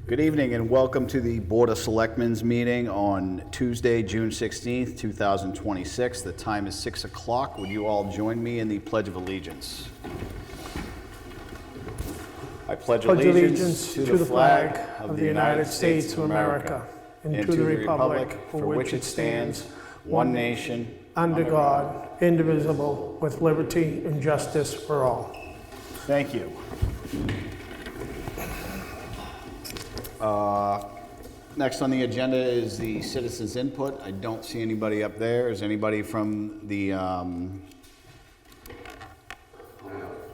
Good evening and welcome to the Board of Selectmen's meeting on Tuesday, June 16th, 2026. The time is 6 o'clock. Would you all join me in the Pledge of Allegiance? I pledge allegiance to the flag of the United States of America and to the republic for which it stands, one nation, under God, indivisible, with liberty and justice for all. Thank you. Next on the agenda is the citizens' input. I don't see anybody up there. Is anybody from the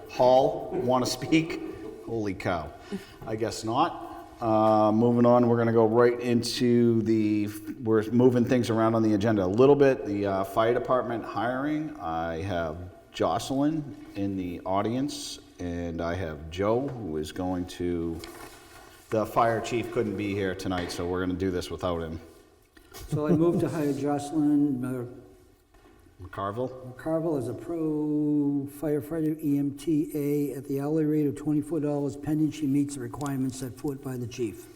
hall want to speak? Holy cow. I guess not. Moving on, we're going to go right into we're moving things around on the agenda a little bit. The fire department hiring. I have Jocelyn in the audience, and I have Joe, who is going to... The fire chief couldn't be here tonight, so we're going to do this without him. So I moved to hire Jocelyn McCarville as a pro firefighter EMTA at the hourly rate of $24 pending she meets the requirements set forth by the chief.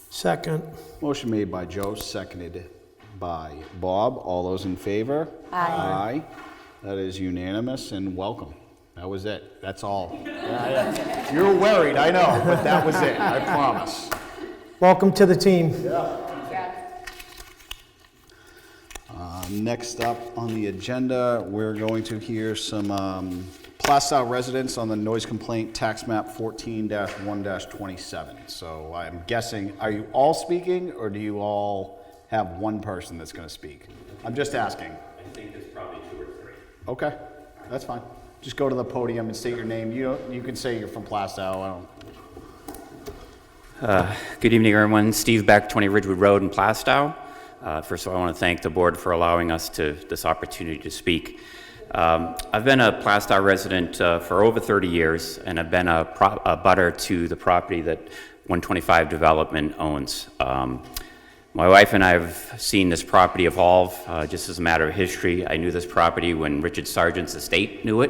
Second. Motion made by Joe, seconded by Bob. All those in favor? Aye. Aye. That is unanimous, and welcome. That was it. That's all. You were worried, I know, but that was it. I promise. Welcome to the team. Next up on the agenda, we're going to hear some Plastow residents on the noise complaint tax map 14-1-27. So I'm guessing, are you all speaking, or do you all have one person that's going to speak? I'm just asking. I think there's probably 2 or 3. Okay, that's fine. Just go to the podium and state your name. You can say you're from Plastow. Good evening, everyone. Steve Beck, 20 Ridgewood Road in Plastow. First of all, I want to thank the board for allowing us this opportunity to speak. I've been a Plastow resident for over 30 years, and I've been a butter to the property that 125 Development owns. My wife and I have seen this property evolve just as a matter of history. I knew this property when Richard Sargent's estate knew it.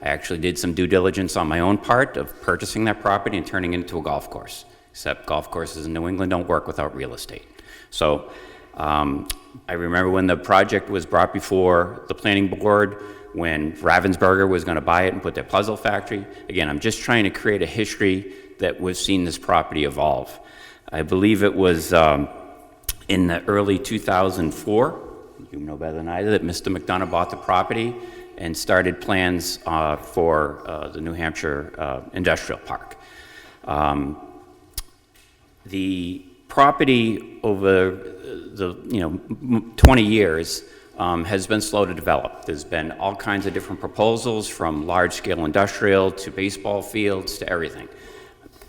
I actually did some due diligence on my own part of purchasing that property and turning it into a golf course, except golf courses in New England don't work without real estate. So I remember when the project was brought before the planning board, when Ravensburger was going to buy it and put their puzzle factory. Again, I'm just trying to create a history that we've seen this property evolve. I believe it was in the early 2004, you know better than I do, that Mr. McDonough bought the property and started plans for the New Hampshire Industrial Park. The property over the 20 years has been slow to develop. There's been all kinds of different proposals, from large-scale industrial to baseball fields to everything.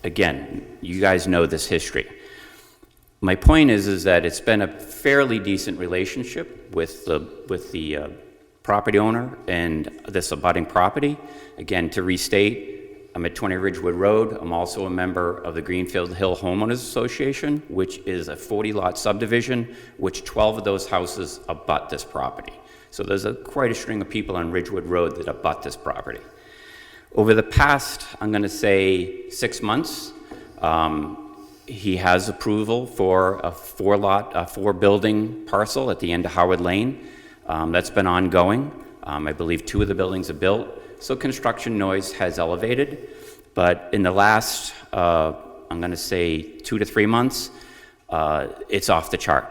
Again, you guys know this history. My point is that it's been a fairly decent relationship with the property owner and this abutting property. Again, to restate, I'm at 20 Ridgewood Road. I'm also a member of the Greenfield Hill Homeowners Association, which is a 40-lot subdivision, which 12 of those houses abut this property. So there's quite a string of people on Ridgewood Road that abut this property. Over the past, I'm going to say 6 months, he has approval for a 4-building parcel at the end of Howard Lane. That's been ongoing. I believe 2 of the buildings are built. So construction noise has elevated. But in the last, I'm going to say 2 to 3 months, it's off the chart.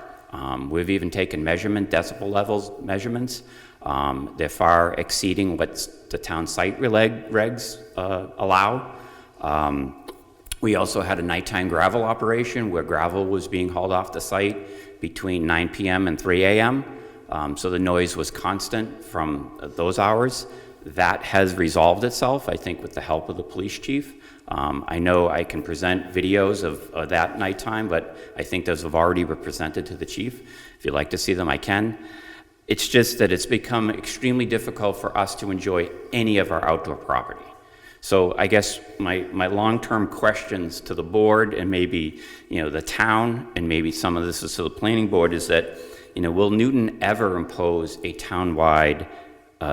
We've even taken decibel levels measurements. They're far exceeding what the town site regs allow. We also had a nighttime gravel operation where gravel was being hauled off the site between 9 p.m. and 3 a.m. So the noise was constant from those hours. That has resolved itself, I think, with the help of the police chief. I know I can present videos of that nighttime, but I think those have already been presented to the chief. If you'd like to see them, I can. It's just that it's become extremely difficult for us to enjoy any of our outdoor property. So I guess my long-term questions to the board and maybe the town, and maybe some of this is to the planning board, is that will Newton ever impose a town-wide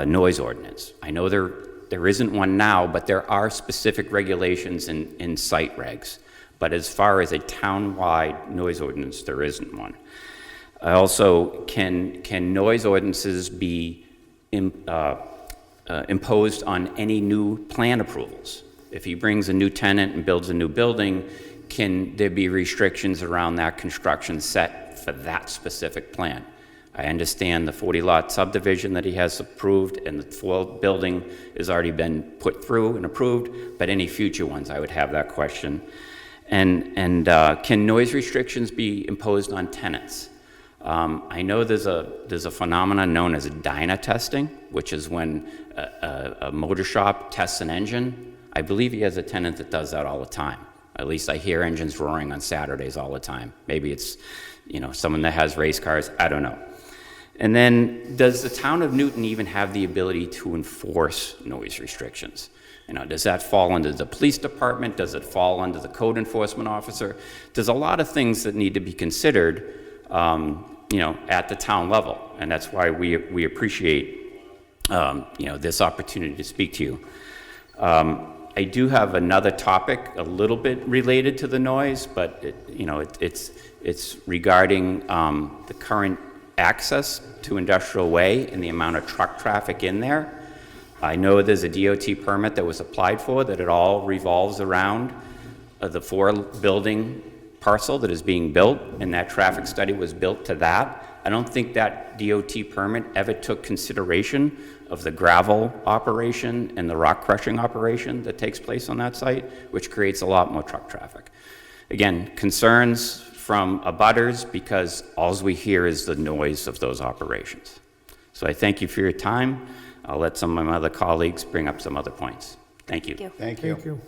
noise ordinance? I know there isn't one now, but there are specific regulations in site regs. But as far as a town-wide noise ordinance, there isn't one. Also, can noise ordinances be imposed on any new plan approvals? If he brings a new tenant and builds a new building, can there be restrictions around that construction set for that specific plan? I understand the 40-lot subdivision that he has approved and the full building has already been put through and approved, but any future ones, I would have that question. And can noise restrictions be imposed on tenants? I know there's a phenomenon known as dyno testing, which is when a motor shop tests an engine. I believe he has a tenant that does that all the time. At least I hear engines roaring on Saturdays all the time. Maybe it's, someone that has race cars, I don't know. And then, does the town of Newton even have the ability to enforce noise restrictions? Does that fall under the police department? Does it fall under the code enforcement officer? There's a lot of things that need to be considered, at the town level, and that's why we appreciate, this opportunity to speak to you. I do have another topic a little bit related to the noise, but it's regarding the current access to Industrial Way and the amount of truck traffic in there. I know there's a DOT permit that was applied for, that it all revolves around the 4-building parcel that is being built, and that traffic study was built to that. I don't think that DOT permit ever took consideration of the gravel operation and the rock crushing operation that takes place on that site, which creates a lot more truck traffic. Again, concerns from abutters because all we hear is the noise of those operations. So I thank you for your time. I'll let some of my other colleagues bring up some other points. Thank you. Thank you. Thank you.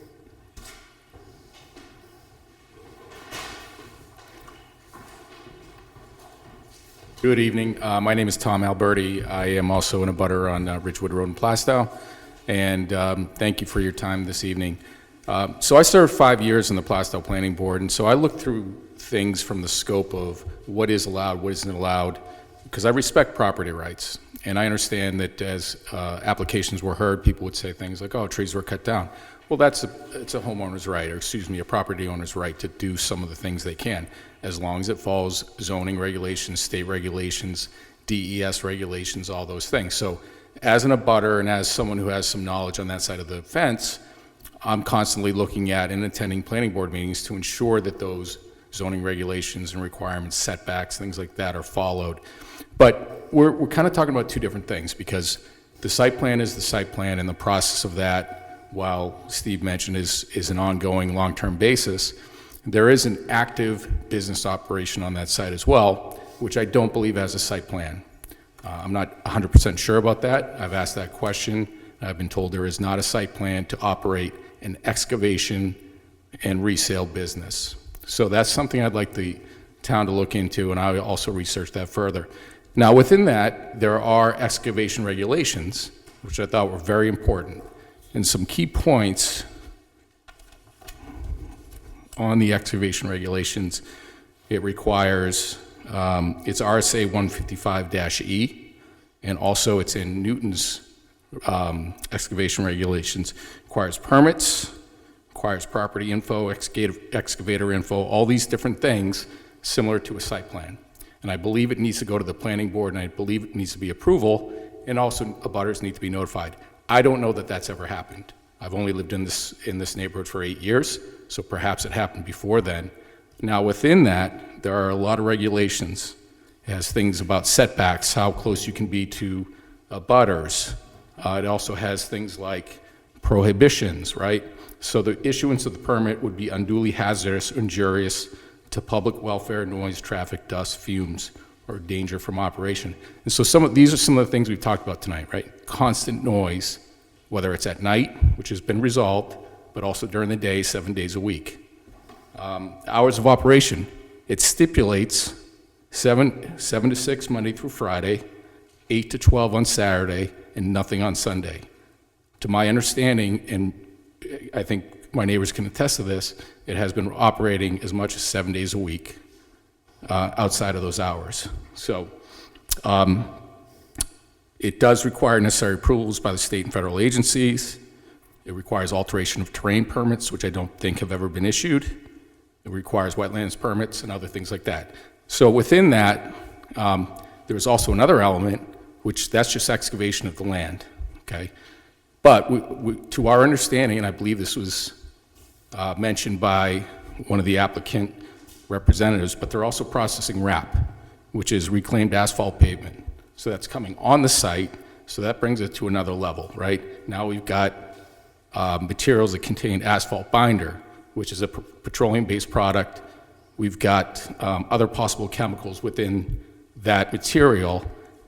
Good evening. My name is Tom Alberti. I am also an abutter on Ridgewood Road in Plastow, and thank you for your time this evening. So I served 5 years on the Plastow Planning Board, and so I looked through things from the scope of what is allowed, what isn't allowed, because I respect property rights. And I understand that as applications were heard, people would say things like, oh, trees were cut down. Well, it's a homeowner's right, or a property owner's right to do some of the things they can, as long as it follows zoning regulations, state regulations, DES regulations, all those things. So as an abutter and as someone who has some knowledge on that side of the fence, I'm constantly looking at and attending planning board meetings to ensure that those zoning regulations and requirements, setbacks, things like that are followed. But we're kind of talking about two different things, because the site plan is the site plan, and the process of that, while Steve mentioned, is an ongoing long-term basis. There is an active business operation on that site as well, which I don't believe has a site plan. I'm not 100% sure about that. I've asked that question. I've been told there is not a site plan to operate an excavation and resale business. So that's something I'd like the town to look into, and I will also research that further. Now, within that, there are excavation regulations, which I thought were very important, and some key points on the excavation regulations. It requires, it's RSA 155-E, and also it's in Newton's excavation regulations. Requires permits, requires property info, excavator info, all these different things similar to a site plan. And I believe it needs to go to the planning board, and I believe it needs to be approval, and also abutters need to be notified. I don't know that that's ever happened. I've only lived in this neighborhood for 8 years, so perhaps it happened before then. Now, within that, there are a lot of regulations. It has things about setbacks, how close you can be to abutters. It also has things like prohibitions, right? So the issuance of the permit would be unduly hazardous, injurious to public welfare, noise, traffic, dust, fumes, or danger from operation. And so these are some of the things we've talked about tonight, right? Constant noise, whether it's at night, which has been resolved, but also during the day, 7 days a week. Hours of operation, it stipulates 7 to 6 Monday through Friday, 8 to 12 on Saturday, and nothing on Sunday. To my understanding, and I think my neighbors can attest to this, it has been operating as much as 7 days a week outside of those hours. So it does require necessary approvals by the state and federal agencies. It requires alteration of terrain permits, which I don't think have ever been issued. It requires wetlands permits and other things like that. So within that, there's also another element, which that's just excavation of the land, okay? But to our understanding, and I believe this was mentioned by one of the applicant representatives, but they're also processing RAP, which is reclaimed asphalt pavement. So that's coming on the site, so that brings it to another level, right? Now we've got materials that contain asphalt binder, which is a petroleum-based product. We've got other possible chemicals within that material,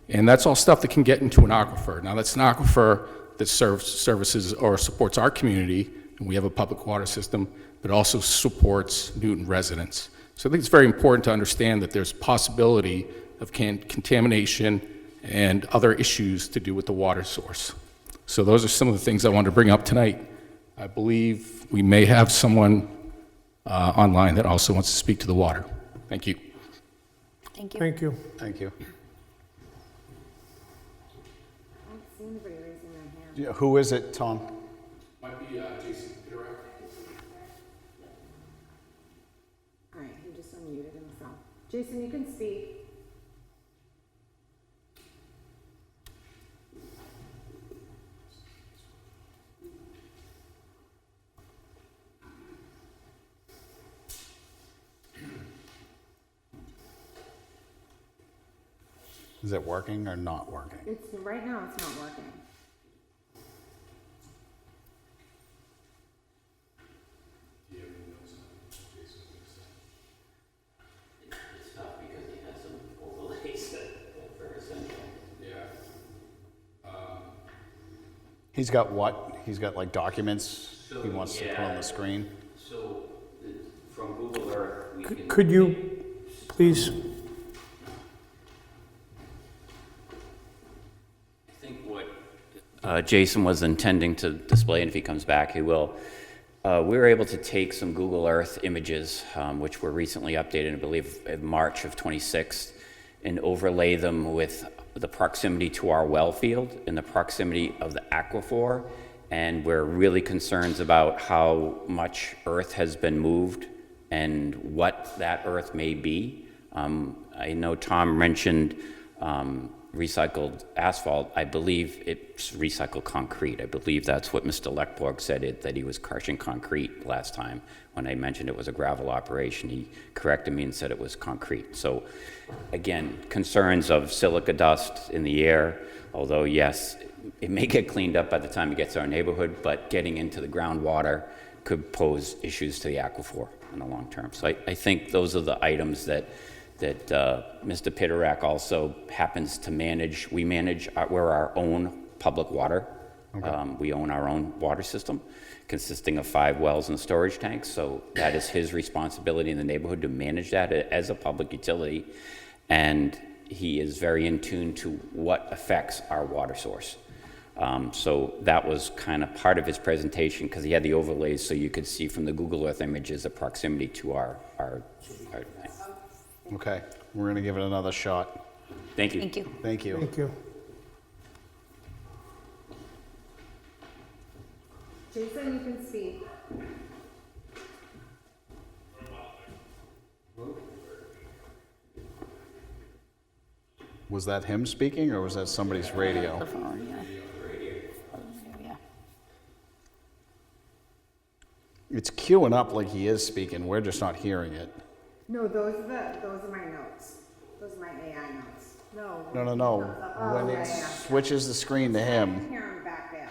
and that's all stuff that can get into an aquifer. Now, that's an aquifer that services or supports our community, and we have a public water system, but also supports Newton residents. So I think it's very important to understand that there's possibility of contamination and other issues to do with the water source. So those are some of the things I wanted to bring up tonight. I believe we may have someone online that also wants to speak to the water. Thank you. Thank you. Thank you. Thank you. I don't see anybody raising their hand. Who is it, Tom? Might be Jason Pitarek. All right, he just unmuted himself. Jason, you can speak. Is it working or not working? Right now, it's not working. It's tough because he had some overlays at first. He's got what? He's got like documents he wants to put on the screen? So, from Google Earth, we can... Could you please, I think what Jason was intending to display, and if he comes back, he will. We were able to take some Google Earth images, which were recently updated, I believe, in March of 26, and overlay them with the proximity to our well field and the proximity of the aquifer. And we're really concerned about how much earth has been moved and what that earth may be. I know Tom mentioned recycled asphalt. I believe it's recycled concrete. I believe that's what Mr. Leckborg said, that he was crushing concrete last time. When I mentioned it was a gravel operation, he corrected me and said it was concrete. So again, concerns of silica dust in the air, although yes, it may get cleaned up by the time it gets to our neighborhood, but getting into the groundwater could pose issues to the aquifer in the long term. So I think those are the items that Mr. Pitarek also happens to manage. We manage, we're our own public water. Okay. We own our own water system consisting of 5 wells and storage tanks. So that is his responsibility in the neighborhood to manage that as a public utility. And he is very in tune to what affects our water source. So that was kind of part of his presentation because he had the overlays so you could see from the Google Earth images the proximity to our Okay, we're gonna give it another shot. Thank you. Thank you. Thank you. thank you. Jason, you can speak. Was that him speaking or was that somebody's radio? The phone, yeah. Yeah. It's queuing up like he is speaking, we're just not hearing it. No, those are my notes. Those are my AI notes. No. No. Oh, When yeah, it yeah. switches the screen to I him, can hear him back there.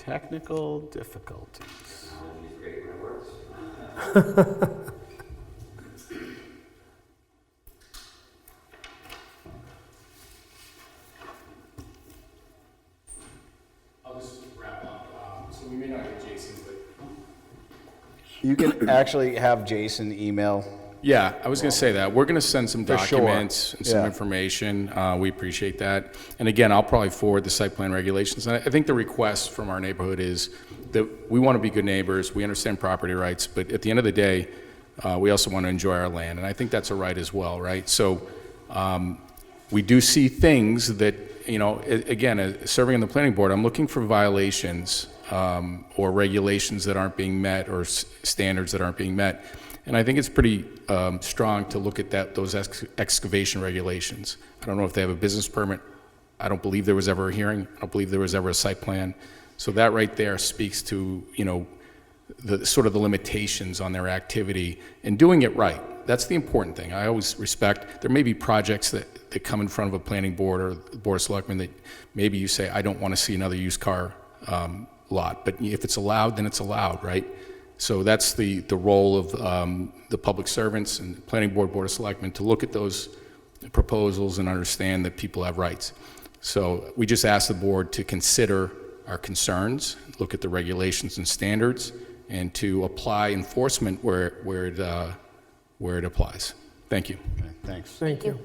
technical difficulties. I'll just wrap up. So we may not get Jason, but... You can actually have Jason email. Yeah, I was going to say that. We're going to send some For sure. documents and some Yeah. information. We appreciate that. And again, I'll probably forward the site plan regulations. And I think the request from our neighborhood is that we want to be good neighbors. We understand property rights, but at the end of the day, we also want to enjoy our land. And I think that's a right as well, right? So we do see things that you know, again, serving on the planning board, I'm looking for violations or regulations that aren't being met or standards that aren't being met. And I think it's pretty strong to look at those excavation regulations. I don't know if they have a business permit. I don't believe there was ever a hearing. I don't believe there was ever a site plan. So that right there speaks to, you know, the sort of the limitations on their activity and doing it right. That's the important thing. I always respect, there may be projects that come in front of a planning board or the board of selectmen that maybe you say, I don't want to see another used car lot. But if it's allowed, then it's allowed, right? So that's the role of the public servants and the planning board, board of selectmen to look at those proposals and understand that people have rights. So we just ask the board to consider our concerns, look at the regulations and standards, and to apply enforcement where it applies. Thank you. Okay, thanks. Thank you.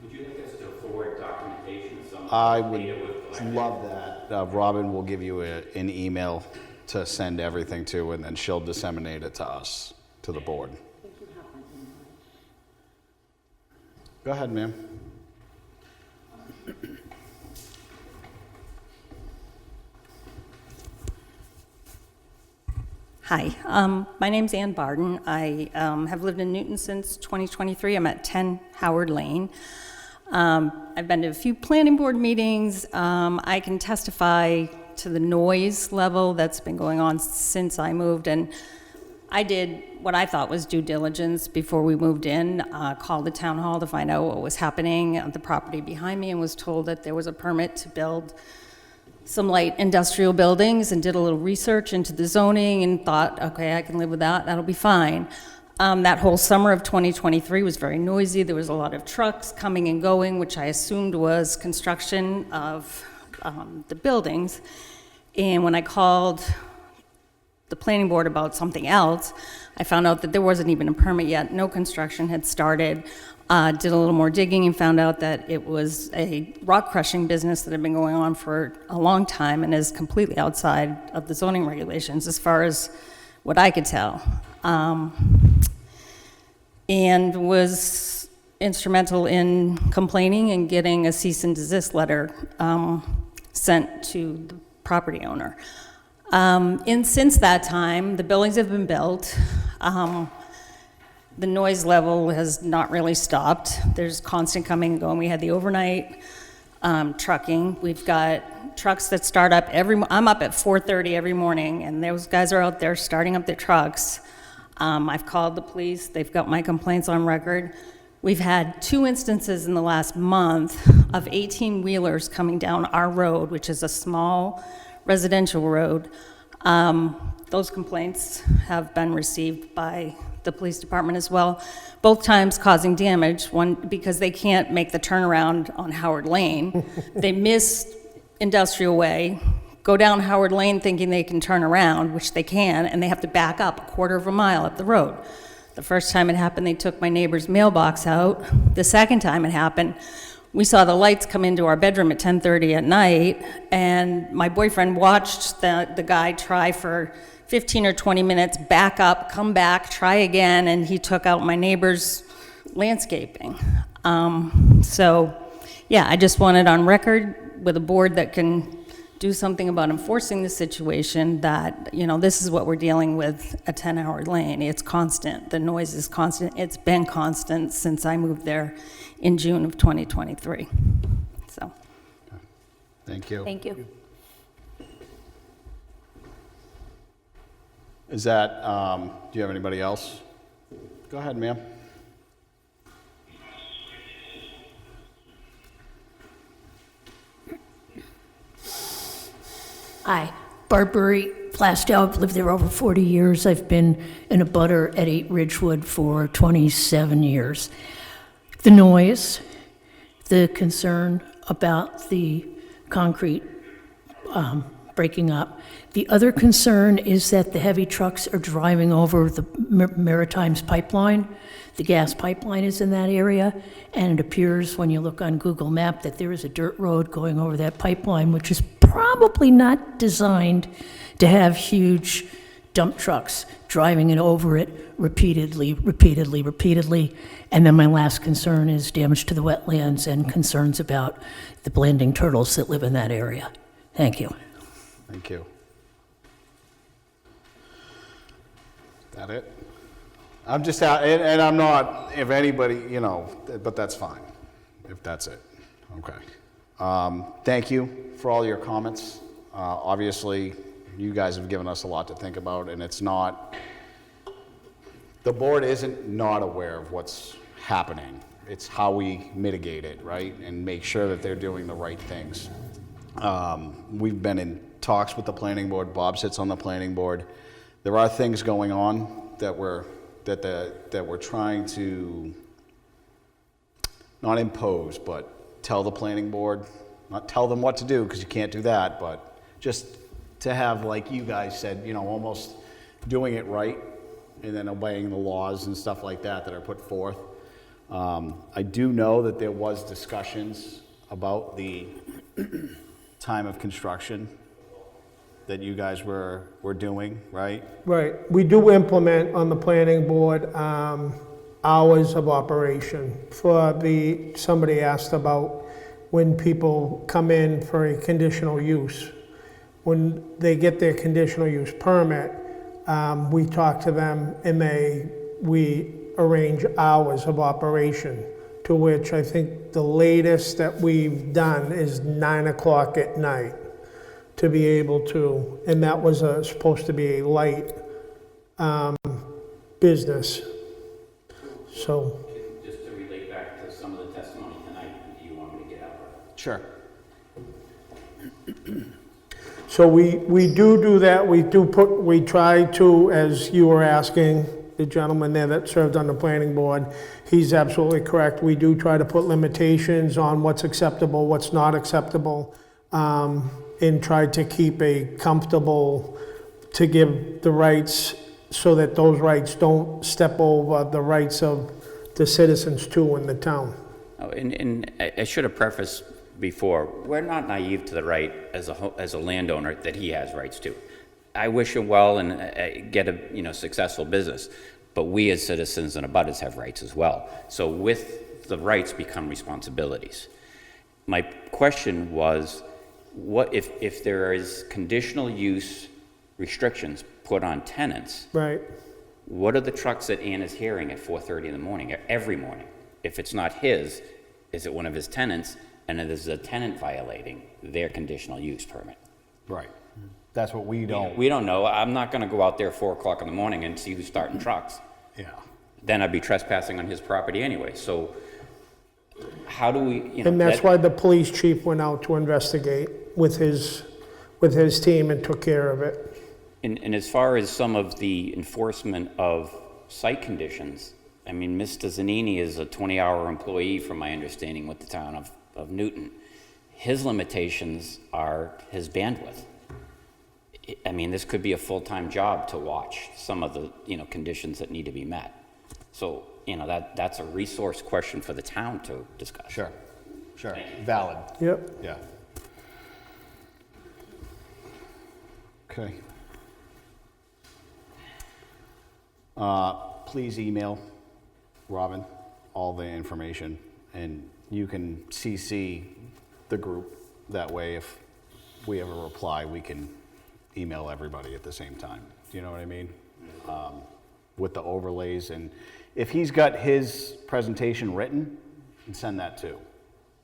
Would you like us to forward documentation of some I data would we've collected? love that. Robin will give you an email to send everything to, and then she'll disseminate it to us, to the board. Go ahead, ma'am. Hi, my name's Ann Barden. I have lived in Newton since 2023. I'm at 10 Howard Lane. I've been to a few planning board meetings. I can testify to the noise level that's been going on since I moved, and I did what I thought was due diligence before we moved in, called the town hall to find out what was happening on the property behind me, and was told that there was a permit to build some light industrial buildings, and did a little research into the zoning and thought, okay, I can live with that, that'll be fine. That whole summer of 2023 was very noisy. There was a lot of trucks coming and going, which I assumed was construction of the buildings. And when I called the planning board about something else, I found out that there wasn't even a permit yet. No construction had started. Did a little more digging and found out that it was a rock crushing business that had been going on for a long time and is completely outside of the zoning regulations as far as what I could tell. And was instrumental in complaining and getting a cease and desist letter sent to the property owner. And since that time, the buildings have been built. The noise level has not really stopped. There's constant coming and going. We had the overnight trucking. We've got trucks that start up I'm up at 4:30 every morning, and those guys are out there starting up their trucks. I've called the police. They've got my complaints on record. We've had 2 instances in the last month of 18-wheelers coming down our road, which is a small residential road. Those complaints have been received by the police department as well, both times causing damage. One, because they can't make the turnaround on Howard Lane. They miss Industrial Way, go down Howard Lane thinking they can turn around, which they can, and they have to back up 1/4 mile up the road. The first time it happened, they took my neighbor's mailbox out. The second time it happened, we saw the lights come into our bedroom at 10:30 at night, and my boyfriend watched the guy try for 15 or 20 minutes, back up, come back, try again, and he took out my neighbor's landscaping. So, yeah, I just want it on record with a board that can do something about enforcing the situation, that, you know, this is what we're dealing with at 10 Howard Lane. It's constant. The noise is constant. It's been constant since I moved there in June of 2023. So, Thank you. thank you. Is that, do you have anybody else? Go ahead, ma'am. Hi, Barbary Plastow. I've lived there over 40 years. I've been in a butter at 8 Ridgewood for 27 years. The noise, the concern about the concrete breaking up. The other concern is that the heavy trucks are driving over the Maritimes pipeline. The gas pipeline is in that area, and it appears when you look on Google Map that there is a dirt road going over that pipeline, which is probably not designed to have huge dump trucks driving it over it repeatedly. And then my last concern is damage to the wetlands and concerns about the blanding turtles that live in that area. Thank you. Thank you. That it? I'm just out, and I'm not, if anybody, you know, but that's fine, if that's it. Okay. Thank you for all your comments. Obviously, you guys have given us a lot to think about, and it's not, the board isn't not aware of what's happening. It's how we mitigate it, right? And make sure that they're doing the right things. We've been in talks with the planning board. Bob sits on the planning board. There are things going on that we're trying to not impose, but tell the planning board, not tell them what to do, because you can't do that, but just to have, like you guys said, you know, almost doing it right and then obeying the laws and stuff like that that are put forth. I do know that there was discussions about the time of construction that you guys were doing, right? Right. We do implement on the planning board hours of operation. Somebody asked about when people come in for a conditional use. When they get their conditional use permit, we talk to them and we arrange hours of operation, to which I think the latest that we've done is 9 o'clock at night to be able to, and that was supposed to be a light business. So, Just to relate back to some of the testimony tonight, do you want me to get out? Sure. so we do that. We try to, as you were asking, the gentleman there that served on the planning board, he's absolutely correct. We do try to put limitations on what's acceptable, what's not acceptable, and try to keep a comfortable, to give the rights so that those rights don't step over the rights of the citizens too in the town. Oh, and I should have prefaced before, we're not naive to the right as a landowner that he has rights to. I wish him well and get a successful business, but we as citizens and abutters have rights as well. So with the rights become responsibilities. My question was, what if there is conditional use restrictions put on tenants? Right. What are the trucks that Ann is hearing at 4:30 in the morning, every morning? If it's not his, is it one of his tenants? And it is a tenant violating their conditional use permit. Right. That's what we don't. We don't know. I'm not gonna go out there 4 o'clock in the morning and see who's starting trucks. Yeah. Then I'd be trespassing on his property anyway. So how do we, And that's why the police chief went out to investigate with his team and took care of it. And as far as some of the enforcement of site conditions, I mean, Mr. Zanini is a 20-hour employee, from my understanding, with the town of Newton. His limitations are his bandwidth. I mean, this could be a full-time job to watch some of the, conditions that need to be met. So, that's a resource question for the town to discuss. Sure. Valid. Yep. Yeah. Okay. Please email Robin all the information, and you can CC the group. That way, if we have a reply, we can email everybody at the same time. Do you know what I mean? With the overlays, and if he's got his presentation written, and send that too.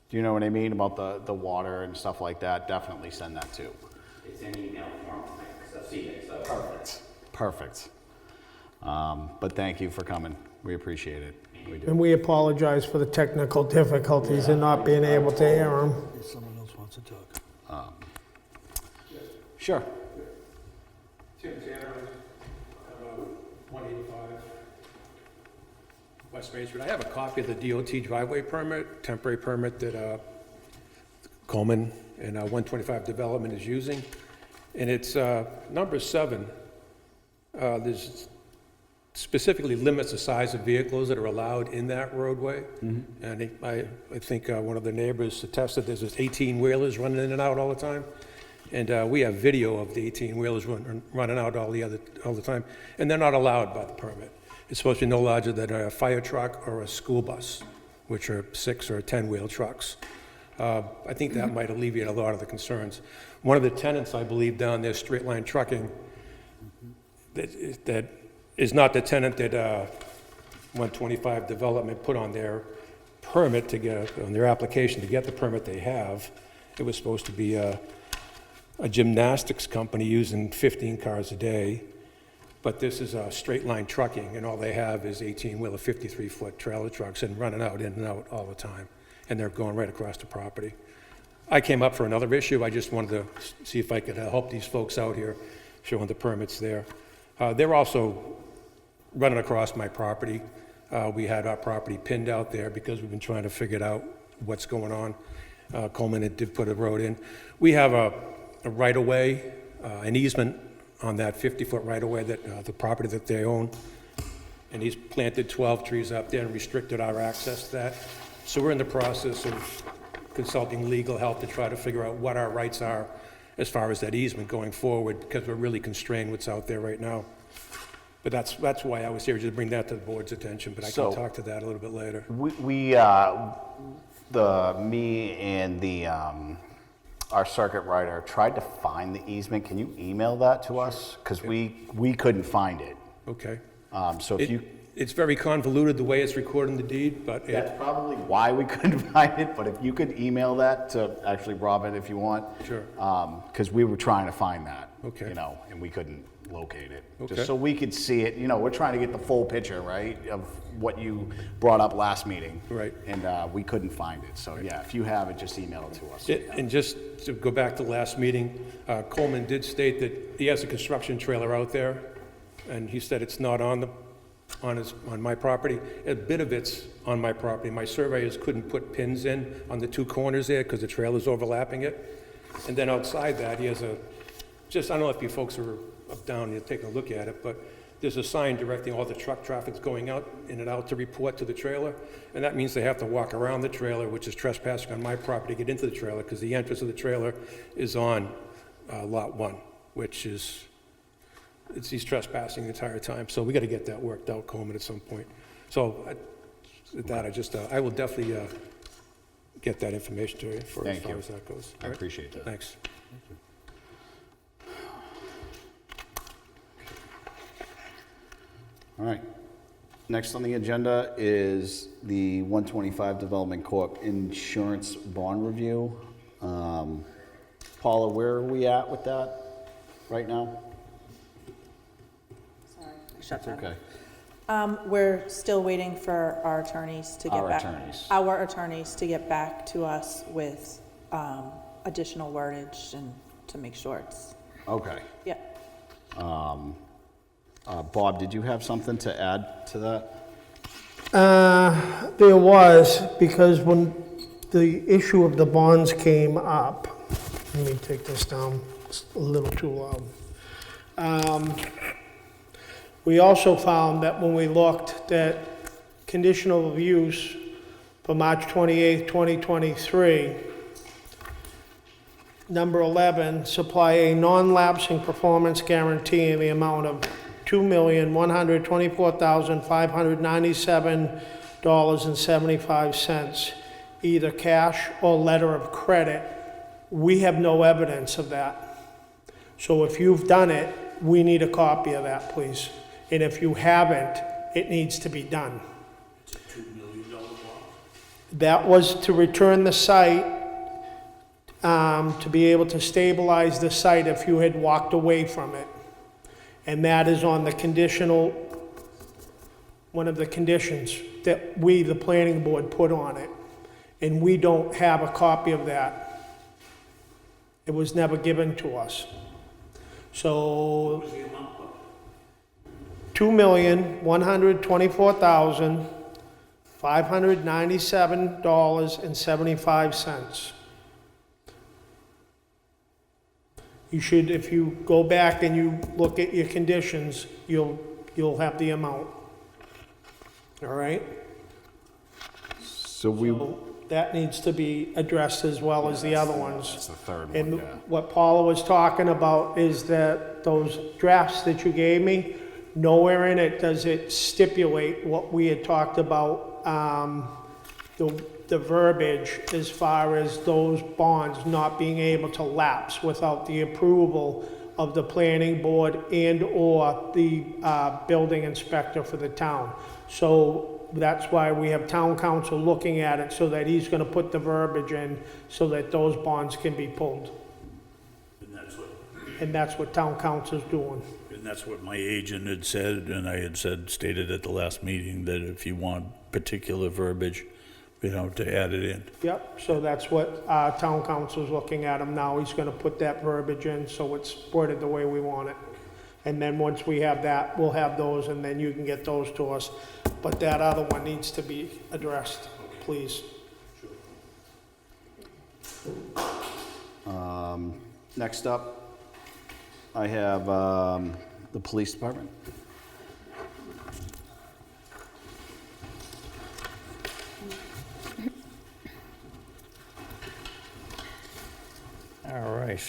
Do you know what I mean about the water and stuff like that? Definitely send that too. It's an email form, so see it. So. Perfect. But thank you for coming. We appreciate it. We do. And we apologize for the technical difficulties and not being able to hear them. If someone else wants to talk. Sure. Tim Tanner, 185 West Main Street. I have a copy of the DOT driveway permit, temporary permit that Coleman and 125 Development is using. And it's number 7. There's specifically limits the size of vehicles that are allowed in that roadway. Mm-hmm. And I think one of the neighbors attested there's 18 wheelers running in and out all the time. And we have video of the 18-wheelers running out all the time, and they're not allowed by the permit. It's supposed to be no larger than a fire truck or a school bus, which are 6 or 10-wheel trucks. I think that might alleviate a lot of the concerns. One of the tenants, I believe, down there, Straight Line Trucking, that is not the tenant that 125 Development put on their permit to get, on their application to get the permit they have. It was supposed to be a gymnastics company using 15 cars a day, but this is a Straight Line Trucking, and all they have is 18-wheeler, 53-foot trailer trucks and running out, in and out all the time, and they're going right across the property. I came up for another issue. I just wanted to see if I could help these folks out here, showing the permits there. They're also running across my property. We had our property pinned out there because we've been trying to figure out what's going on. Coleman did put a road in. We have a right-of-way, an easement on that 50-foot right-of-way that the property that they own, and he's planted 12 trees up there and restricted our access to that. So we're in the process of consulting legal help to try to figure out what our rights are as far as that easement going forward, because we're really constrained what's out there right now. But that's why I was here, just to bring that to the board's attention, but I So- can talk to that a little bit later. Me and our circuit writer tried to find the easement. Can you email that to us? Because we couldn't find it. Okay. So if you, It's very convoluted the way it's recorded in the deed, but that's probably why we couldn't find it, but if you could email that to actually Robin if you want. Sure. Because we were trying to find that. Okay. You know, and we couldn't locate it. Okay. Just so we could see it, you know, we're trying to get the full picture, right, of what you brought up last meeting. Right. And we couldn't find it. So yeah, if you have it, just email it to us. And just to go back to last meeting, Coleman did state that he has a construction trailer out there, and he said it's not on my property. A bit of it's on my property. My surveyors couldn't put pins in on the two corners there because the trailer's overlapping it. And then outside that, he has I don't know if you folks are up down, you're taking a look at it, but there's a sign directing all the truck traffic's going out, in and out to report to the trailer. And that means they have to walk around the trailer, which is trespassing on my property, to get into the trailer, because the entrance of the trailer is on Lot 1, which is, he's trespassing the entire time. So we got to get that worked out, Coleman, at some point. So I will definitely get that information to you for as Thank far you. as that goes. I All right? appreciate that. Thanks. All right. Next on the agenda is the 125 Development Corp. Insurance Bond Review. Paula, where are we at with that right now? Sorry, I shut That's that. okay. We're still waiting for our attorneys to get Our back. attorneys. Our attorneys to get back to us with additional wordage and to make sure it's, Okay. yeah. Bob, did you have something to add to that? There was, because when the issue of the bonds came up, let me take this down, it's a little too loud. We also found that when we looked at conditional use for March 28, 2023, number 11, supply a non-lapsing performance guarantee in the amount of $2,124,597.75, either cash or letter of credit. We have no evidence of that. So if you've done it, we need a copy of that, please. And if you haven't, it needs to be done. It's a $2 million bond? That was to return the site, to be able to stabilize the site if you had walked away from it. And that is on the conditional, one of the conditions that we, the planning board, put on it. And we don't have a copy of that. It was never given to us. So, $2,124,597.75. You should, if you go back and you look at your conditions, you'll have the amount. All right? So we, That needs to be addressed as well as the other ones. That's the third one, And yeah. what Paula was talking about is that those drafts that you gave me, nowhere in it does it stipulate what we had talked about, the verbiage as far as those bonds not being able to lapse without the approval of the planning board and/or the building inspector for the town. So that's why we have town council looking at it, so that he's gonna put the verbiage in so that those bonds can be pulled. And that's what town council's doing. And that's what my agent had said, and I had stated at the last meeting, that if you want particular verbiage, to add it in. Yep, so that's what town council's looking at him now. He's gonna put that verbiage in, so it's worded the way we want it. And then once we have that, we'll have those, and then you can get those to us. But that other one needs to be addressed, please. Next up, I have the police department. All right.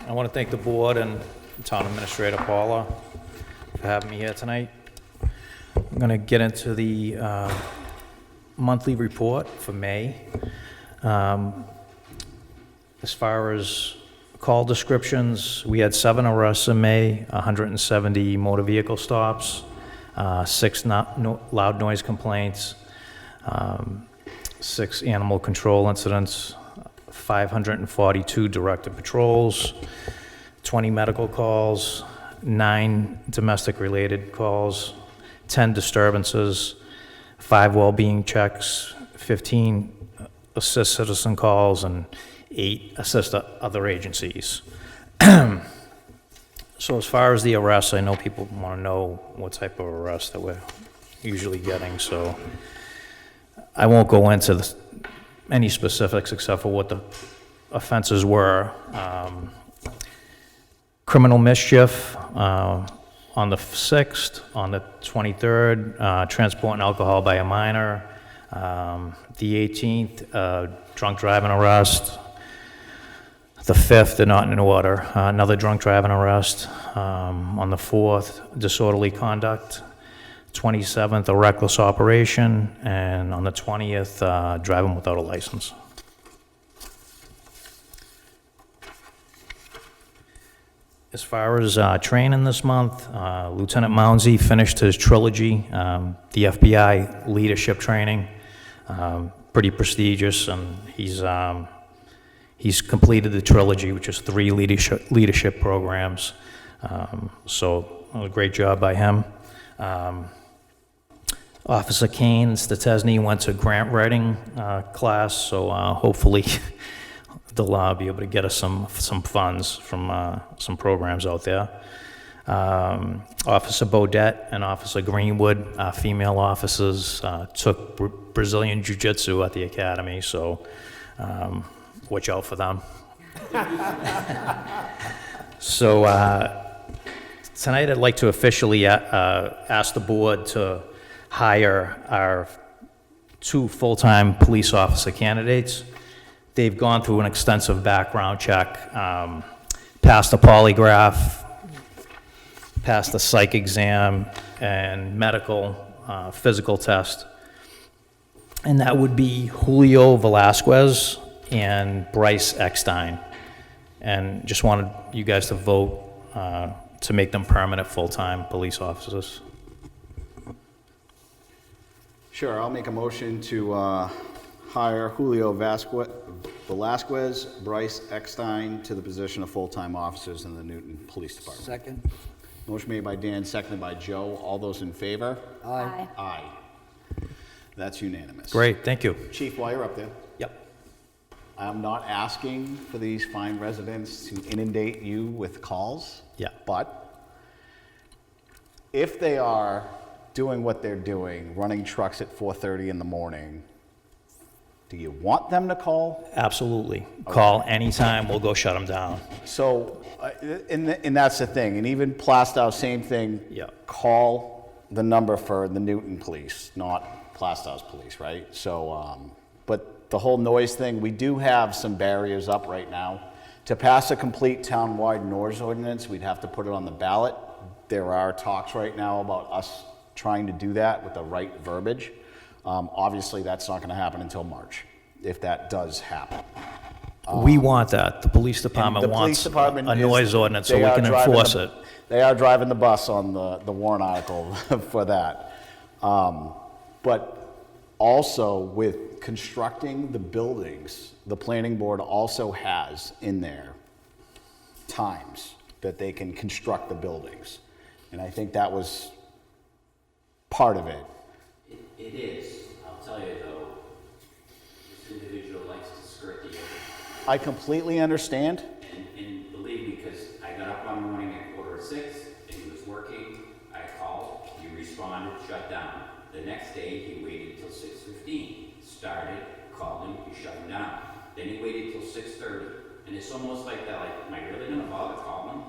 I want to thank the board and Town Administrator Paula for having me here tonight. I'm going to get into the monthly report for May. As far as call descriptions, we had 7 arrests in May, 170 motor vehicle stops, 6 loud noise complaints, 6 animal control incidents, 542 directed patrols, 20 medical calls, 9 domestic-related calls, 10 disturbances, 5 well-being checks, 15 assist citizen calls, and 8 assist other agencies. So as far as the arrests, I know people want to know what type of arrest that we're usually getting, so I won't go into any specifics except for what the offenses were. Criminal mischief on the 6th, on the 23rd, transporting alcohol by a minor. The 18th, drunk driving arrest. The 5th, they're not in order, another drunk driving arrest. On the 4th, disorderly conduct. 27th, a reckless operation, and on the 20th, driving without a license. As far as training this month, Lieutenant Mounsey finished his trilogy, the FBI leadership training, pretty prestigious, and he's completed the trilogy, which is 3 leadership programs. So a great job by him. Officer Kane Stetesny went to grant writing class, so hopefully they'll be able to get us some funds from some programs out there. Officer Bodette and Officer Greenwood, female officers, took Brazilian Jiu-Jitsu at the academy, so watch out for them. So tonight I'd like to officially ask the board to hire our 2 full-time police officer candidates. They've gone through an extensive background check, passed a polygraph, passed the psych exam, and medical physical test. And that would be Julio Velasquez and Bryce Eckstein. And just wanted you guys to vote to make them permanent full-time police officers. Sure, I'll make a motion to hire Julio Velasquez, Bryce Eckstein to the position of full-time officers in the Newton Police Department. Second. Motion made by Dan, seconded by Joe. All those in favor? Aye. Aye. That's unanimous. Great, thank you. Chief, while you're up there, Yep. I'm not asking for these fine residents to inundate you with calls. Yeah. But if they are doing what they're doing, running trucks at 4:30 in the morning, do you want them to call? Absolutely. Call anytime, we'll go shut them down. So, and that's the thing, and even Plastow, same thing. Yeah. Call the number for the Newton Police, not Plastow's police, right? So, but the whole noise thing, we do have some barriers up right now. To pass a complete town-wide noise ordinance, we'd have to put it on the ballot. There are talks right now about us trying to do that with the right verbiage. Obviously, that's not gonna happen until March, if that does happen. We want that. The police And department the police wants department a is- noise ordinance so they we are can driving enforce the- it. They are driving the bus on the warrant article for that. But also with constructing the buildings, the planning board also has in there times that they can construct the buildings. And I think that was part of it. It is. I'll tell you though, this individual likes to skirt the edge. I completely understand. And believe me, because I got up one morning at 5:45 and he was working, I called, he responded, shut down. The next day, he waited till 6:15, started calling, he shut him down. Then he waited till 6:30, and it's almost like that, like, am I really gonna bother calling?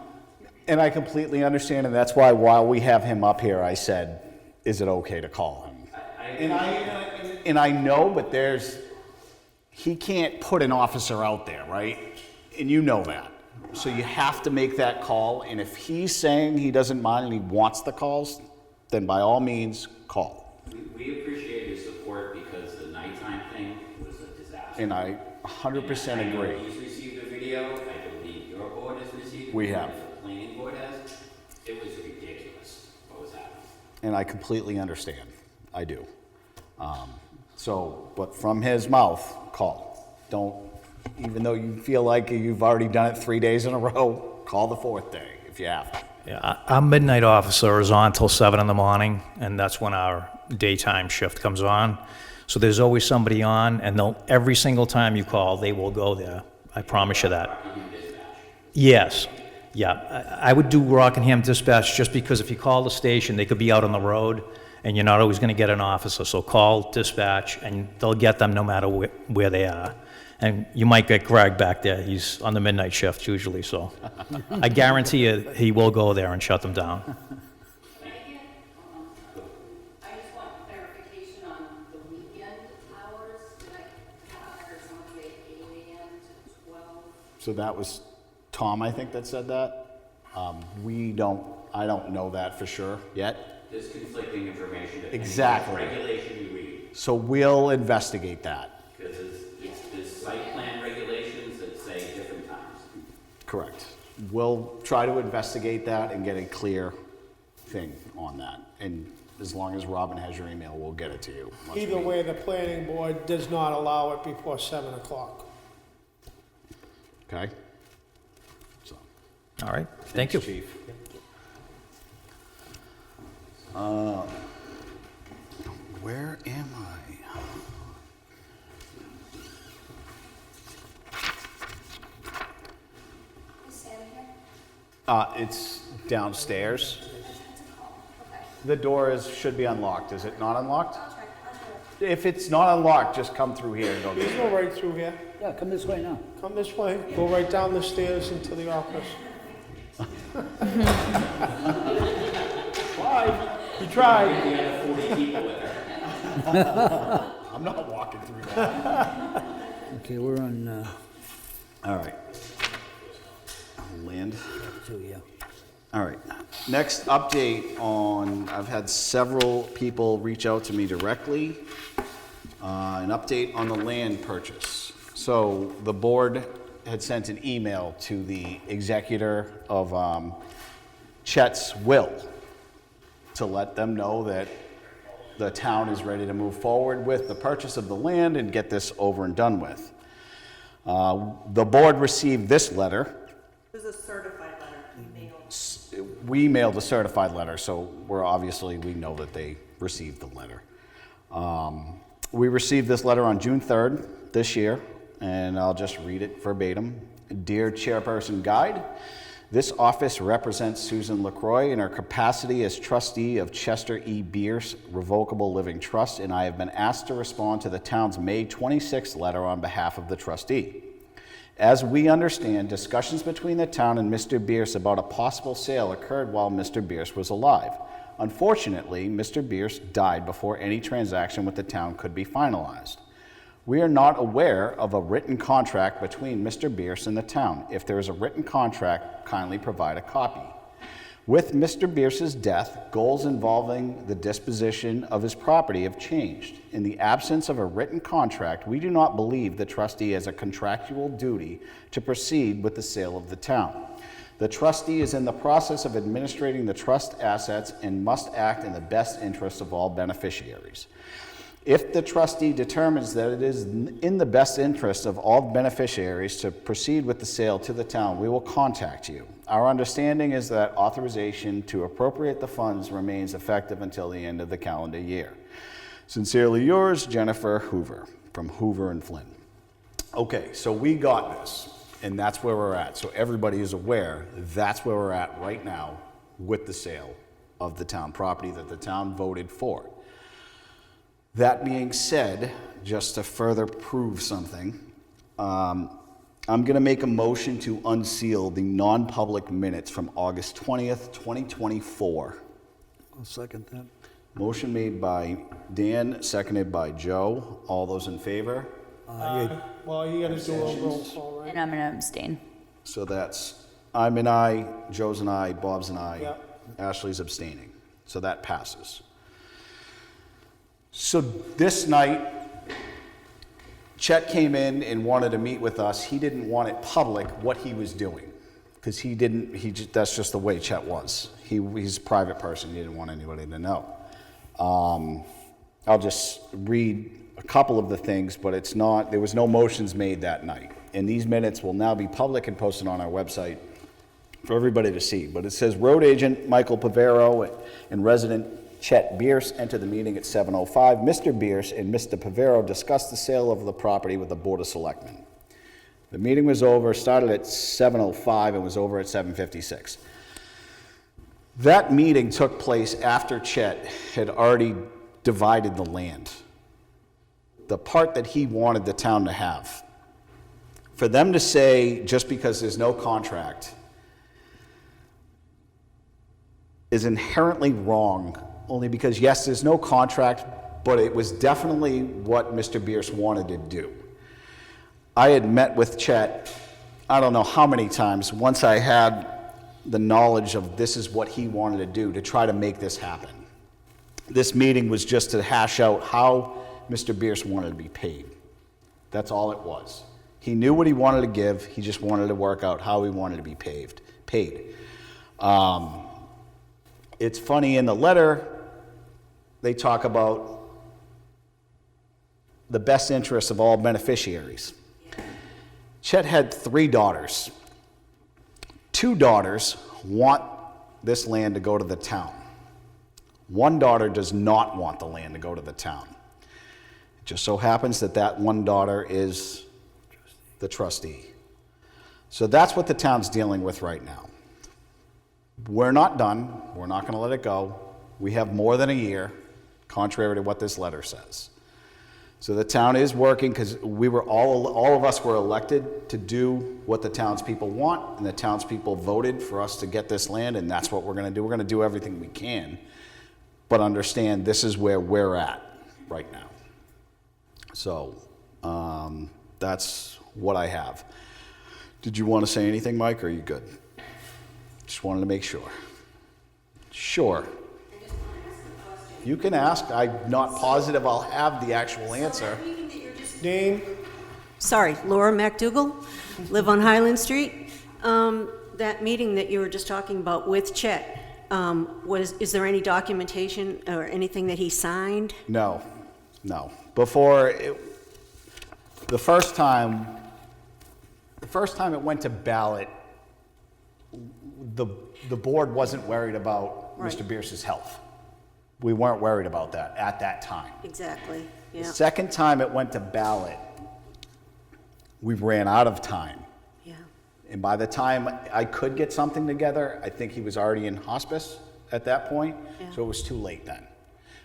And I completely understand, and that's why while we have him up here, I said, is it okay to call him? And I know, but he can't put an officer out there, right? And you know that. So you have to make that call, and if he's saying he doesn't mind and he wants the calls, then by all means, call. We appreciate his support because the nighttime thing was a disaster. And I 100% And I know agree. he's received a video, I believe your board has received. We one, have. The planning board has. It was ridiculous what was happening. And I completely understand. I do. But from his mouth, call. Don't, even though you feel like you've already done it 3 days in a row, call the fourth day if you have to. Yeah, our midnight officer is on till 7 in the morning, and that's when our daytime shift comes on. So there's always somebody on, and every single time you call, they will go there. I promise you that. Yes, yeah. I would do Rockingham Dispatch just because if you call the station, they could be out on the road, and you're not always going to get an officer. So call dispatch, and they'll get them no matter where they are. And you might get Greg back there. He's on the midnight shift usually, so I guarantee you he will go there and shut them down. I just want clarification on the weekend hours. Did I heard someone say 8 a.m. to 12? So that was Tom, I think, that said that. I don't know that for sure yet. There's conflicting information. depending on Exactly. what regulation you read. So we'll investigate that. Because there's site plan regulations that say different times. Correct. We'll try to investigate that and get a clear thing on that. And as long as Robin has your email, we'll get it to you. once Either we- way, the planning board does not allow it before 7 o'clock. Okay? So, All right, thank you. Chief. Where am I? It's downstairs. The door should be unlocked. Is it not unlocked? If it's not unlocked, just come through here and go You this go way. right through here. Yeah, come this way now. Come this way, go right down the stairs into the office. He tried. We had 40 people with her. I'm not walking through that. Okay, we're on, All right. Land. 2, yeah. All right. Next update on, I've had several people reach out to me directly. An update on the land purchase. So the board had sent an email to the executor of Chet's will to let them know that the town is ready to move forward with the purchase of the land and get this over and done with. The board received this letter. It was a certified letter emailed. We mailed a certified letter, so we know that they received the letter. We received this letter on June 3rd this year, and I'll just read it verbatim. Dear Chairperson Guide, this office represents Susan LaCroix in her capacity as trustee of Chester E. Bierce Revocable Living Trust, and I have been asked to respond to the town's May 26th letter on behalf of the trustee. As we understand, discussions between the town and Mr. Bierce about a possible sale occurred while Mr. Bierce was alive. Unfortunately, Mr. Bierce died before any transaction with the town could be finalized. We are not aware of a written contract between Mr. Bierce and the town. If there is a written contract, kindly provide a copy. With Mr. Bierce's death, goals involving the disposition of his property have changed. In the absence of a written contract, we do not believe the trustee has a contractual duty to proceed with the sale of the town. The trustee is in the process of administrating the trust assets and must act in the best interest of all beneficiaries. If the trustee determines that it is in the best interest of all beneficiaries to proceed with the sale to the town, we will contact you. Our understanding is that authorization to appropriate the funds remains effective until the end of the calendar year. Sincerely yours, Jennifer Hoover, from Hoover and Flynn. Okay, so we got this, and that's where we're at. So everybody is aware that's where we're at right now with the sale of the town property that the town voted for. That being said, just to further prove something, I'm going to make a motion to unseal the non-public minutes from August 20th, 2024. I'll second that. Motion made by Dan, seconded by Joe. All those in favor? Well, you gotta do a roll call, right? And I'm going to abstain. So that's I'm an aye, Joe's an aye, Bob's an aye, Yeah. Ashley's abstaining. So that passes. So this night, Chet came in and wanted to meet with us. He didn't want it public what he was doing, because that's just the way Chet was. He's a private person. He didn't want anybody to know. I'll just read a couple of the things, but there was no motions made that night. And these minutes will now be public and posted on our website for everybody to see. But it says, road agent Michael Pavero and resident Chet Bierce entered the meeting at 7:05. Mr. Bierce and Mr. Pavero discussed the sale of the property with the Board of Selectmen. The meeting was over, started at 7:05 and was over at 7:56. That meeting took place after Chet had already divided the land, the part that he wanted the town to have. For them to say, just because there's no contract, is inherently wrong, only because, yes, there's no contract, but it was definitely what Mr. Bierce wanted to do. I had met with Chet, I don't know how many times, once I had the knowledge of this is what he wanted to do to try to make this happen. This meeting was just to hash out how Mr. Bierce wanted to be paid. That's all it was. He knew what he wanted to give, he just wanted to work out how he wanted to be paid. It's funny, in the letter, they talk about the best interests of all beneficiaries. Chet had 3 daughters. 2 daughters want this land to go to the town. 1 daughter does not want the land to go to the town. It just so happens that one daughter is the trustee. So that's what the town's dealing with right now. We're not done. We're not going to let it go. We have more than a year, contrary to what this letter says. So the town is working, because all of us were elected to do what the townspeople want, and the townspeople voted for us to get this land, and that's what we're going to do. We're going to do everything we can, but understand this is where we're at right now. So that's what I have. Did you want to say anything, Mike, or are you good? Just wanted to make sure. Sure. You can ask. I'm not positive I'll have the actual answer. Name? Sorry, Laura MacDougall, live on Highland Street. That meeting that you were just talking about with Chet, is there any documentation or anything that he signed? No. The first time it went to ballot, the board wasn't worried about Right. Mr. Bierce's health. We weren't worried about that at that time. Exactly, The yeah, second time it went to ballot, we ran out of time. yeah. And by the time I could get something together, I think he was already in hospice at that point, Yeah. so it was too late then.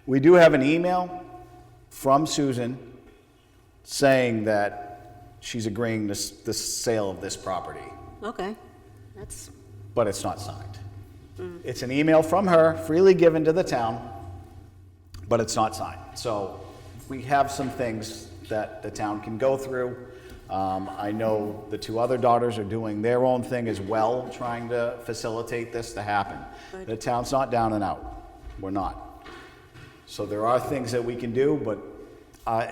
We do have an email from Susan saying that she's agreeing to the sale of this property, Okay, that's, but it's not signed. It's an email from her, freely given to the town, but it's not signed. So we have some things that the town can go through. I know the two other daughters are doing their own thing as well, trying to facilitate this to happen. The town's not down and out. We're not. So there are things that we can do, but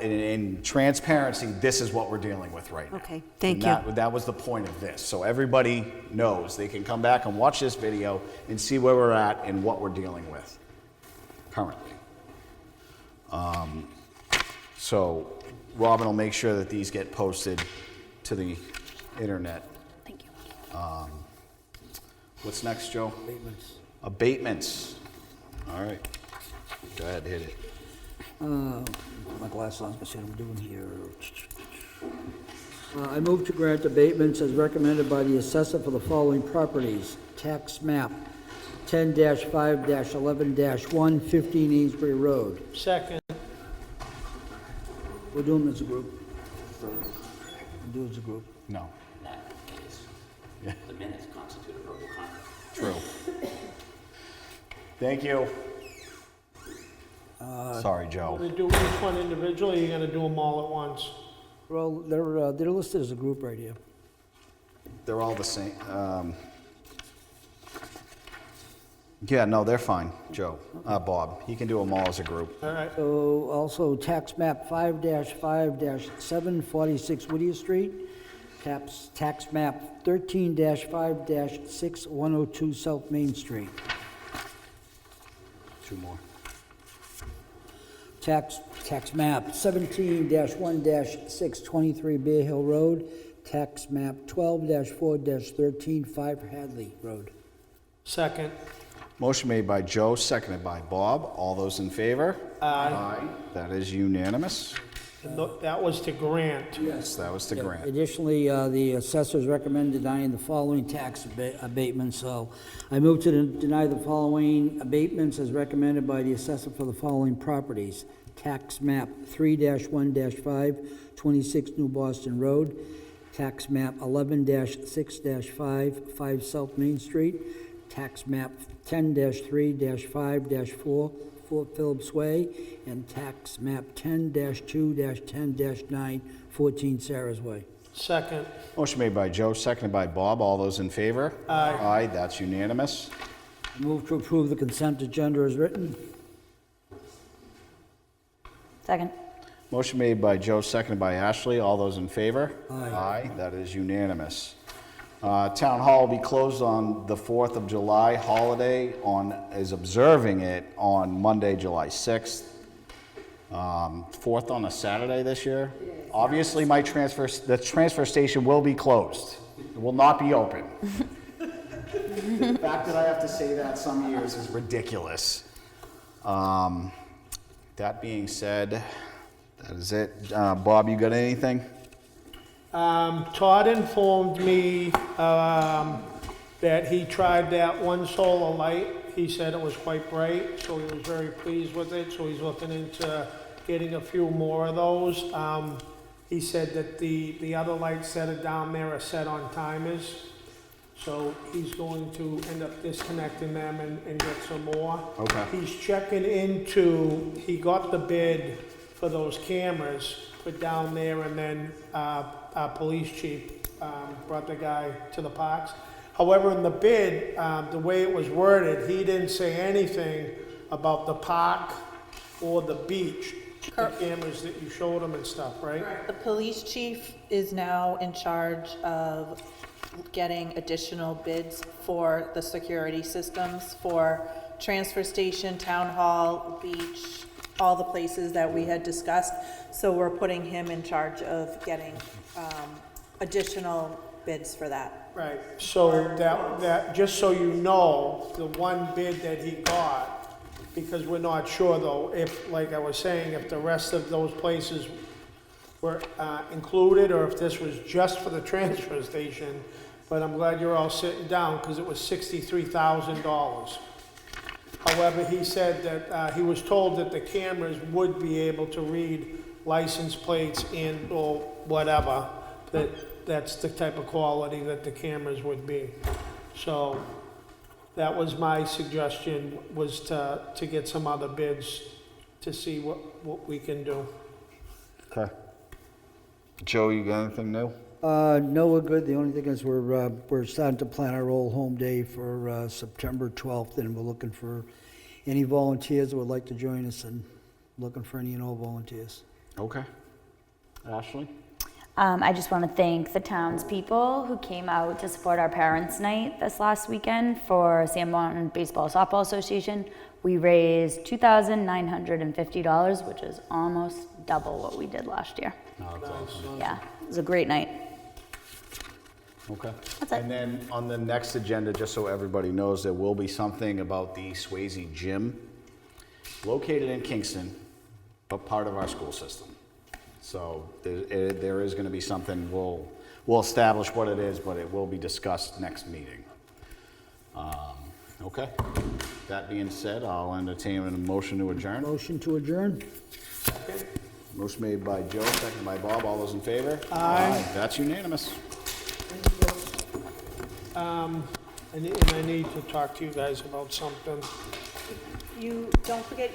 in transparency, this is what we're dealing with right now. Okay, thank And you. that was the point of this. So everybody knows. They can come back and watch this video and see where we're at and what we're dealing with currently. So Robin will make sure that these get posted to the internet. Thank you. What's next, Joe? Abatements. Abatements. All right. Go ahead, hit it. My glasses on, let's see what I'm doing here. I move to grant abatements as recommended by the assessor for the following properties. Tax map 10-5-11-1, 15 Amesbury Road. Second. We're doing them as a group. We'll do it as a group. No. In that case, the minutes constitute a verbal contract. True. Thank you. Sorry, Joe. Want to do each one individually, or you're going to do them all at once? Well, they're listed as a group right here. They're all the same. Yeah, no, they're fine, Joe. Bob, he can do them all as a group. All right. So also tax map 5-5-746 Whittier Street. Tax map 13-5-6 102 South Main Street. Two more. Tax map 17-1-6 23 Bear Hill Road. Tax map 12-4-13 5 Hadley Road. Second. Motion made by Joe, seconded by Bob. All those in favor? Aye. That is unanimous. And that was to grant. Yes, that was to grant. Additionally, the assessors recommend denying the following tax abatements. So I move to deny the following abatements as recommended by the assessor for the following properties. Tax map 3-1-5, 26 New Boston Road. Tax map 11-6-5, 5 South Main Street. Tax map 10-3-5-4, 4 Phillips Way. And tax map 10-2-10-9, 14 Sarah's Way. Second. Motion made by Joe, seconded by Bob. All those in favor? Aye. Aye, that's unanimous. I move to approve the consent agenda as written. Second. Motion made by Joe, seconded by Ashley. All those in favor? Aye. Aye, that is unanimous. Town Hall will be closed on the 4th of July holiday is observing it on Monday, July 6th. 4th on a Saturday this year. Obviously, the transfer station will be closed. It will not be open. The fact that I have to say that some years is ridiculous. That being said, that is it. Bob, you got anything? Todd informed me that he tried that one solar light. He said it was quite bright, so he was very pleased with it. So he's looking into getting a few more of those. He said that the other lights that are down there are set on timers. So he's going to end up disconnecting them and get some more. Okay. He's checking into, he got the bid for those cameras put down there, and then our police chief brought the guy to the parks. However, in the bid, the way it was worded, he didn't say anything about the park or the beach, the cameras that you showed him and stuff, right? The police chief is now in charge of getting additional bids for the security systems for transfer station, town hall, beach, all the places that we had discussed. So we're putting him in charge of getting additional bids for that. Right, so that, just so you know, the one bid that he got, because we're not sure though, if, like I was saying, if the rest of those places were included, or if this was just for the transfer station, but I'm glad you're all sitting down, because it was $63,000. However, he said that he was told that the cameras would be able to read license plates and or whatever, that's the type of quality that the cameras would be. So that was my suggestion, was to get some other bids to see what we can do. Okay. Joe, you got anything new? No, we're good. The only thing is we're starting to plan our Old Home Day for September 12th, and we're looking for any volunteers who would like to join us, and looking for any and all volunteers. Okay. Ashley? I just want to thank the townspeople who came out to support our Parents' Night this last weekend for Sanborn Baseball Softball Association. We raised $2,950, which is almost double what we did last year. No, that's awesome. Yeah, it was a great night. Okay. That's it. And then on the next agenda, just so everybody knows, there will be something about the Swayze Gym, located in Kingston, but part of our school system. So there is going to be something, we'll establish what it is, but it will be discussed next meeting. Okay. That being said, I'll entertain a motion to adjourn. Motion to adjourn? Motion made by Joe, seconded by Bob. All those in favor? Aye. That's unanimous. And I need to talk to you guys about something. You, don't forget